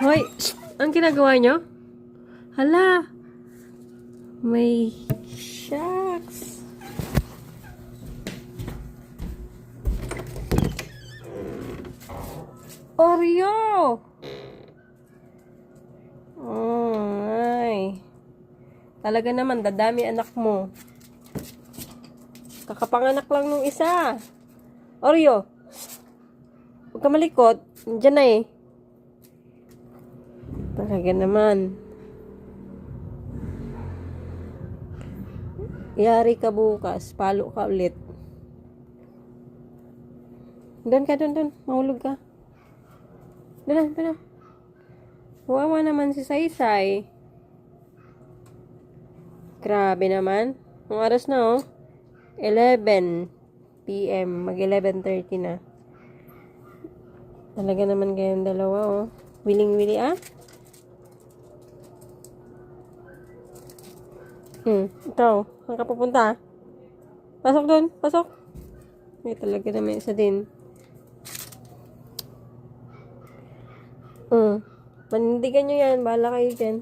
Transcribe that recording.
Hoy, ang ginagawa nyo? Hala, may shucks. Oreo! Ay. Talaga naman, dadami anak mo. Kakapanganak lang nung isa. Oreo! Huwag ka malikot. Nandiyan na eh. Talaga naman. Yari ka bukas. Palo ka ulit. Doon ka, doon. Mahulog ka. Doon na. Wawa naman si Saysay. Grabe naman. Ang oras na oh. 11 PM. Mag 11:30 na. Talaga naman kayong dalawa oh. Wiling-wili ah. Ikaw. Saan ka pupunta? Pasok doon. Pasok. May talaga naman isa din. Panindigan nyo yan. Bahala kayo dyan.